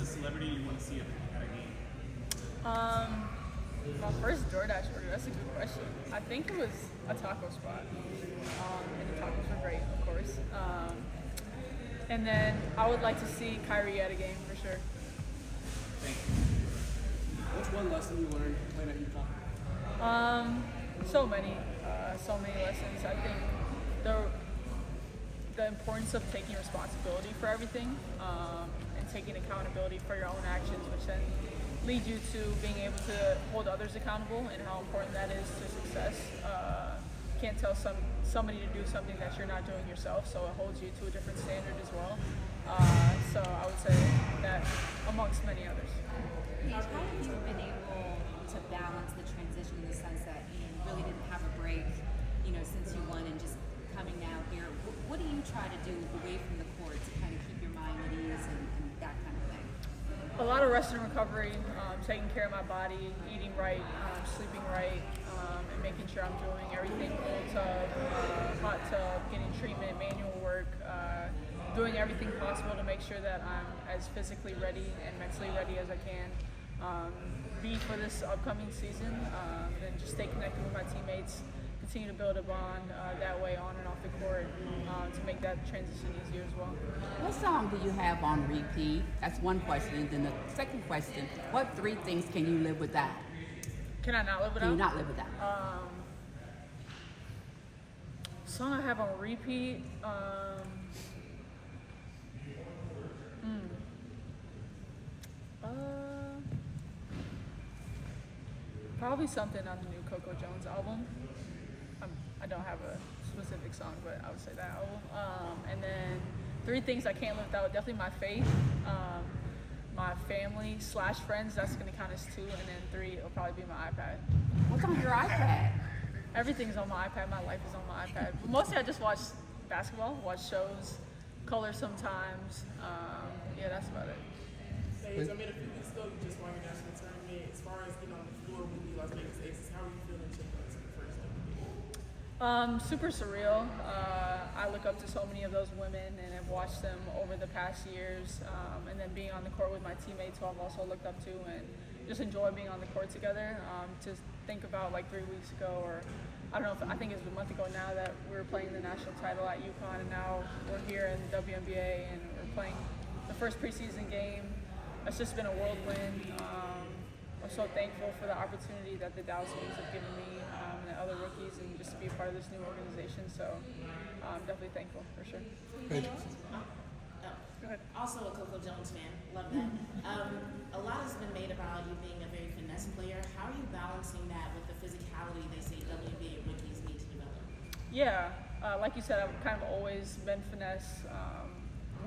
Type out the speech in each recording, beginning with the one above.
a celebrity you want to see at a game? My first DoorDash order, that's a good question. I think it was a taco spot. And the tacos were great, of course. And then I would like to see Kyrie at a game for sure. Thank you. What's one lesson you learned playing at UConn? So many lessons. I think the importance of taking responsibility for everything and taking accountability for your own actions, which then lead you to being able to hold others accountable, and how important that is to success. You can't tell somebody to do something that you're not doing yourself, so it holds you to a different standard as well. So I would say that amongst many others. Paige, how have you been able to balance the transition in the sense that you really didn't have a break, since you won, and just coming out here? What do you try to do away from the court to kind of keep your mind at ease and that kind of thing? A lot of rest and recovery, taking care of my body, eating right, sleeping right, and making sure I'm doing everything, cold tub, hot tub, getting treatment, manual work, doing everything possible to make sure that I'm as physically ready and mentally ready as I can be for this upcoming season, and just stay connected with my teammates, continue to build a bond that way on and off the court to make that transition easier as well. What song do you have on repeat? That's one question. And then the second question, what 3 things can you live without? Can I not live without? Can you not live without? Song I have on repeat. Probably something on the new Coco Jones album. I don't have a specific song, but I would say that album. And then 3 things I can't live without, definitely my faith, my family / friends, that's going to count as 2, and then 3 will probably be my iPad. What's on your iPad? Everything's on my iPad, my life is on my iPad. But mostly I just watch basketball, watch shows, color sometimes. Yeah, that's about it. Paige, a few weeks ago you just won your national tournament. As far as getting on the floor with the Las Vegas Aces, how are you feeling checking into the first game? Super surreal. I look up to so many of those women and have watched them over the past years, and then being on the court with my teammates who I've also looked up to, and just enjoy being on the court together. To think about like 3 weeks ago, or I don't know, I think it was a month ago now, that we were playing the national title at UConn, and now we're here in the WNBA and we're playing the first preseason game. It's just been a whirlwind. I'm so thankful for the opportunity that the Dallas Wings have given me and the other rookies, and just to be a part of this new organization. So I'm definitely thankful for sure. Paige. Go ahead. Also a Coco Jones fan, love that. A lot has been made about you being a very finesse player. How are you balancing that with the physicality they say WNBA rookies need to develop? Yeah, like you said, I've kind of always been finesse,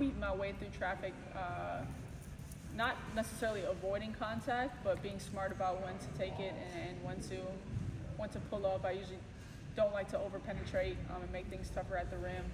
weaving my way through traffic. Not necessarily avoiding contact, but being smart about when to take it and when to pull up. I usually don't like to over-penetrate and make things tougher at the rim.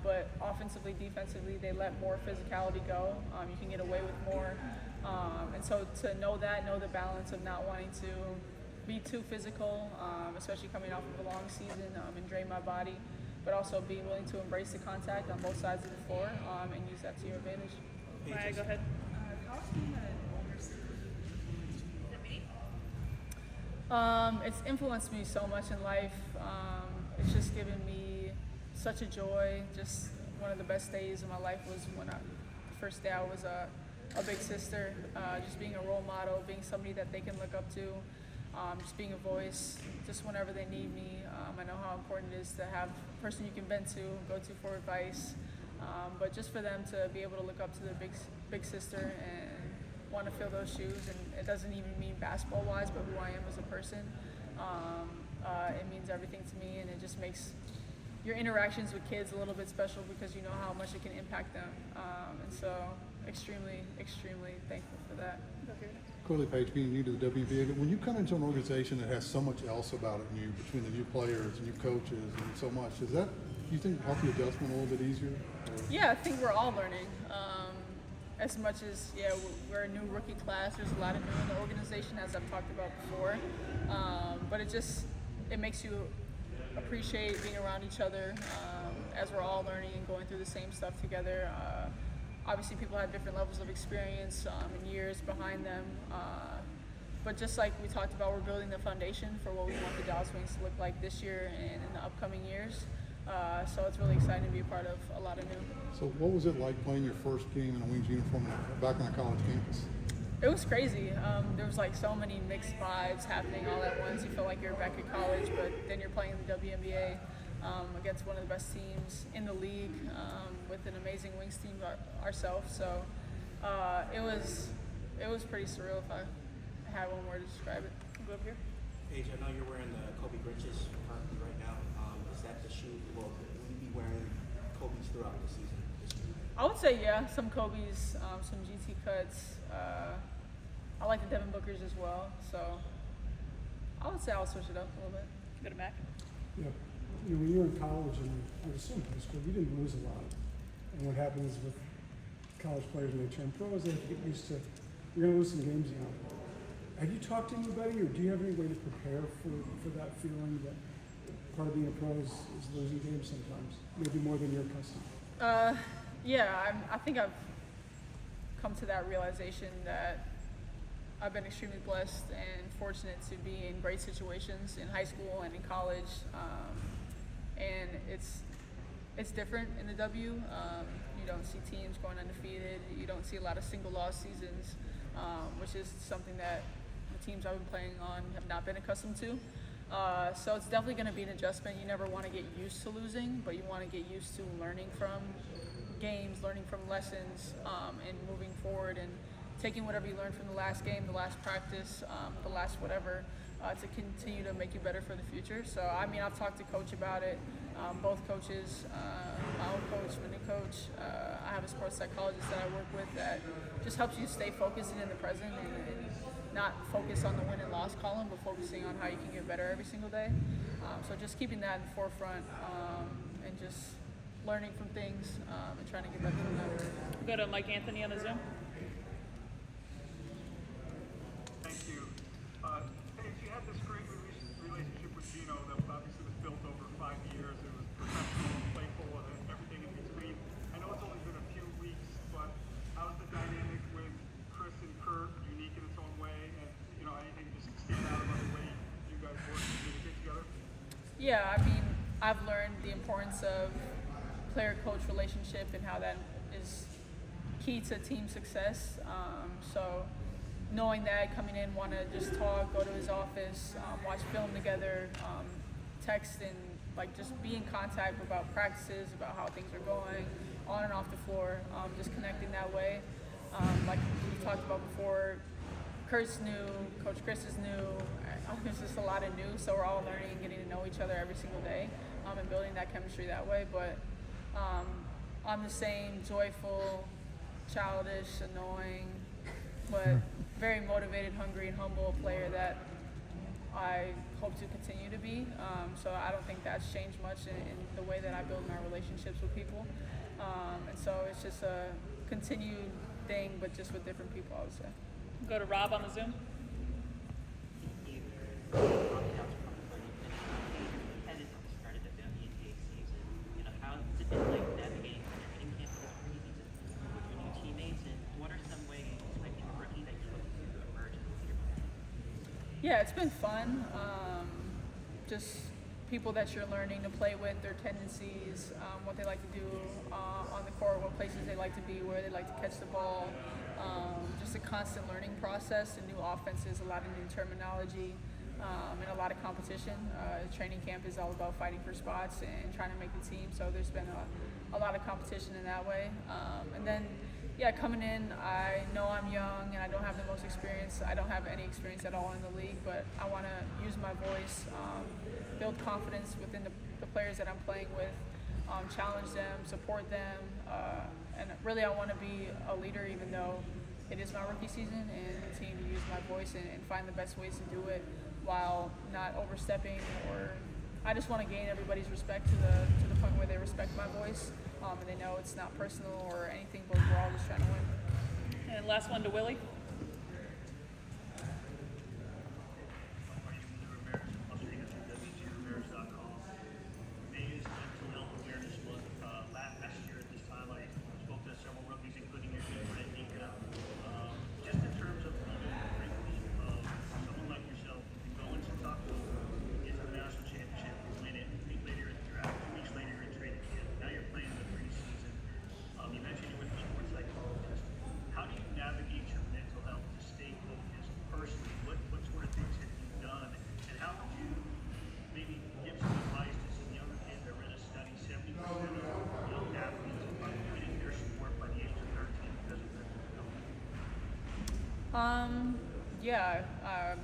But offensively, defensively, they let more physicality go. You can get away with more. And so to know the balance of not wanting to be too physical, especially coming off of a long season, and drain my body, but also being willing to embrace the contact on both sides of the floor and use that to your advantage. Maya, go ahead. It's influenced me so much in life. It's just given me such a joy. Just one of the best days of my life was when the first day I was a big sister. Just being a role model, being somebody that they can look up to, just being a voice, just whenever they need me. I know how important it is to have a person you can vent to, go to for advice. But just for them to be able to look up to their big sister and want to fill those shoes, and it doesn't even mean basketball-wise, but who I am as a person. It means everything to me, and it just makes your interactions with kids a little bit special because you know how much it can impact them. And so extremely, extremely thankful for that. Okay. Clearly, Paige, being new to the WNBA, when you come into an organization that has so much else about it, new between the new players, new coaches, and so much, is that, do you think, help the adjustment a little bit easier? Or? Yeah, I think we're all learning. As much as, we're a new rookie class, there's a lot of new in the organization, as I've talked about before. But it makes you appreciate being around each other as we're all learning and going through the same stuff together. obviously people have different levels of experience and years behind them. But just like we talked about, we're building the foundation for what we want the Dallas Wings to look like this year and in the upcoming years. So it's really exciting to be a part of a lot of new. So what was it like playing your first game in a Wings uniform back on a college campus? It was crazy. There was like so many mixed vibes happening all at once. You feel like you're back at college, but then you're playing the WNBA against one of the best teams in the league with an amazing Wings team ourselves. So it was pretty surreal if I had one word to describe it. Go over here. Paige, I know you're wearing the Kobe Bridges currently right now. Is that the shoe? Will you be wearing Kobe's throughout the season? I would say yeah, some Kobe's, some GT cuts. I like the Devin Bookers as well. So I would say I'll switch it up a little bit. Go to Mac. Yeah. You know, when you were in college and I would assume high school, you didn't lose a lot. And what happens with college players when they turn pro is they have to get used to, you're going to lose some games, you know. Have you talked to anybody, or do you have any way to prepare for that feeling that part of being a pro is losing games sometimes, maybe more than you're accustomed? Yeah, I think I've come to that realization that I've been extremely blessed and fortunate to be in great situations in high school and in college, and it's different in the W. You don't see teams going undefeated. You don't see a lot of single loss seasons, which is something that the teams I've been playing on have not been accustomed to. So it's definitely going to be an adjustment. You never want to get used to losing, but you want to get used to learning from games, learning from lessons, and moving forward and taking whatever you learned from the last game, the last practice, the last whatever, to continue to make you better for the future. So, I mean, I've talked to Coach about it, both coaches, my old coach, my new coach. I have a sports psychologist that I work with that just helps you stay focused and in the present and not focus on the win and loss column, but focusing on how you can get better every single day. So just keeping that in the forefront and just learning from things and trying to get better from that. Go to Mike Anthony on the Zoom. Thank you. Paige, you had this great relationship with Gino that obviously was built over 5 years. It was professional, playful, and everything in between. I know it's only been a few weeks, but how's the dynamic with Chris and Kurt unique in its own way? And, you know, anything just stand out about the way you guys work and communicate together? Yeah, I mean, I've learned the importance of player-coach relationship and how that is key to team success. So knowing that, coming in, want to just talk, go to his office, watch film together, text, and like just be in contact about practices, about how things are going on and off the floor, just connecting that way. Like we talked about before, Kurt's new, Coach Chris is new. There's just a lot of new, so we're all learning and getting to know each other every single day, and building that chemistry that way. But I'm the same joyful, childish, annoying, but very motivated, hungry, and humble player that I hope to continue to be. So I don't think that's changed much in the way that I build my relationships with people. And so it's just a continued thing, but just with different people, I would say. Go to Rob on the Zoom. Yeah, it's been fun. Just people that you're learning to play with, their tendencies, what they like to do on the court, what places they like to be, where they like to catch the ball. Just a constant learning process and new offenses, a lot of new terminology, and a lot of competition. Training camp is all about fighting for spots and trying to make the team, so there's been a lot of competition in that way. And then, yeah, coming in, I know I'm young and I don't have the most experience. I don't have any experience at all in the league, but I want to use my voice, build confidence within the players that I'm playing with, challenge them, support them, and really I want to be a leader even though it is my rookie season, and continue to use my voice and find the best ways to do it while not overstepping, or I just want to gain everybody's respect to the point where they respect my voice, and they know it's not personal or anything, but we're all just trying to win. And last one to Willie. Mental health awareness month. Last year at this time, I spoke to several rookies, including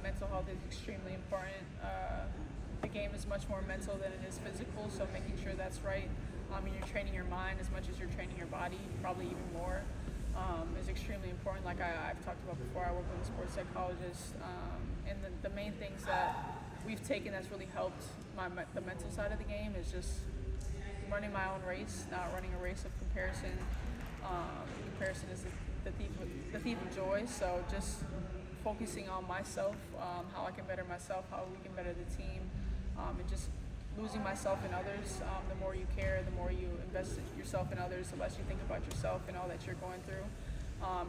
Mental health is extremely important. The game is much more mental than it is physical, so making sure that's right. And you're training your mind as much as you're training your body, probably even more, is extremely important. Like I've talked about before, I work with a sports psychologist, and the main things that we've taken that's really helped the mental side of the game is just running my own race, not running a race of comparison. Comparison is the thief of joy. So just focusing on myself, how I can better myself, how we can better the team, and just losing myself in others. The more you care, the more you invest yourself in others, the less you think about yourself and all that you're going through.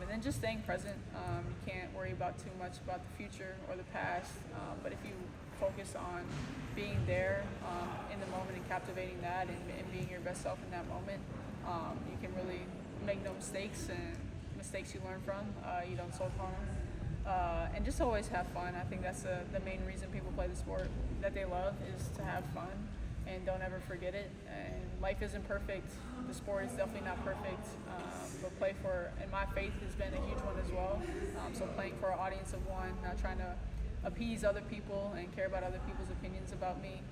And then just staying present. You can't worry about too much about the future or the past, but if you focus on being there in the moment and captivating that and being your best self in that moment, you can really make no mistakes, and mistakes you learn from, you don't solve harm. And just always have fun. I think that's the main reason people play the sport that they love, is to have fun, and don't ever forget it. And life isn't perfect. The sport is definitely not perfect, but play for, and my faith has been a huge one as well. So playing for an audience of one, not trying to appease other people and care about other people's opinions about me,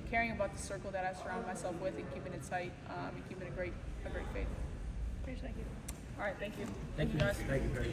caring about the circle that I surround myself with and keeping it tight, and keeping a great faith. Paige, thank you. All right, thank you. Thank you guys. Thank you, Paige.